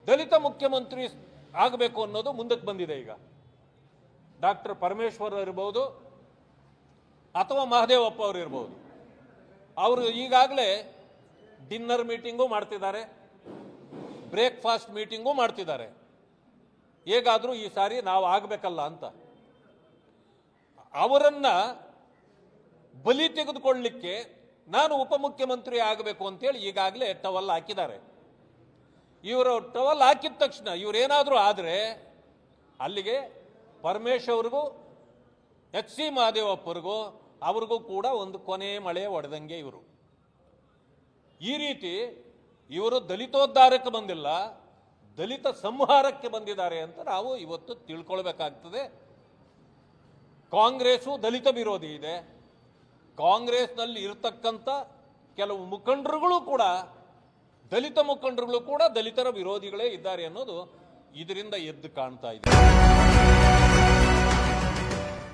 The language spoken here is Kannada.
ದಲಿತ ಮುಖ್ಯಮಂತ್ರಿ ಆಗಬೇಕು ಅನ್ನೋದು ಮುಂದಕ್ಕೆ ಬಂದಿದೆ. ಈಗ ಡಾಕ್ಟರ್ ಪರಮೇಶ್ವರ್ ಇರ್ಬೋದು ಅಥವಾ ಮಹದೇವಪ್ಪ ಅವರು ಇರ್ಬೋದು, ಅವರು ಈಗಾಗಲೇ ಡಿನ್ನರ್ ಮೀಟಿಂಗು ಮಾಡ್ತಿದ್ದಾರೆ, ಬ್ರೇಕ್ಫಾಸ್ಟ್ ಮೀಟಿಂಗು ಮಾಡ್ತಿದ್ದಾರೆ. ಹೇಗಾದರೂ ಈ ಸಾರಿ ನಾವು ಆಗಬೇಕಲ್ಲ ಅಂತ ಅವರನ್ನ ಬಲಿ ತೆಗೆದುಕೊಳ್ಳಲಿಕ್ಕೆ ನಾನು ಉಪಮುಖ್ಯಮಂತ್ರಿ ಆಗಬೇಕು ಅಂತೇಳಿ ಈಗಾಗಲೇ ಟವಲ್ ಹಾಕಿದ್ದಾರೆ. ಇವರು ಟವಲ್ ಹಾಕಿದ ತಕ್ಷಣ ಇವರೇನಾದರೂ ಆದರೆ ಅಲ್ಲಿಗೆ ಪರಮೇಶ್ವರ್ಗೂ ಎಚ್ ಸಿ ಮಹದೇವಪ್ಪರಿಗೂ ಅವ್ರಿಗೂ ಕೂಡ ಒಂದು ಕೊನೆ ಮಳೆ ಹೊಡೆದಂಗೆ. ಇವರು ಈ ರೀತಿ ಇವರು ದಲಿತೋದ್ಧಾರಕ್ಕೆ ಬಂದಿಲ್ಲ, ದಲಿತ ಸಂಹಾರಕ್ಕೆ ಬಂದಿದ್ದಾರೆ ಅಂತ ನಾವು ಇವತ್ತು ತಿಳ್ಕೊಳ್ಬೇಕಾಗ್ತದೆ. ಕಾಂಗ್ರೆಸ್ಸು ದಲಿತ ವಿರೋಧಿ ಇದೆ. ಕಾಂಗ್ರೆಸ್ನಲ್ಲಿ ಇರತಕ್ಕಂಥ ಕೆಲವು ಮುಖಂಡರುಗಳು ಕೂಡ ದಲಿತ ಮುಖಂಡರುಗಳು ಕೂಡ ದಲಿತರ ವಿರೋಧಿಗಳೇ ಇದ್ದಾರೆ ಅನ್ನೋದು ಇದರಿಂದ ಎದ್ದು ಕಾಣ್ತಾ ಇದೆ.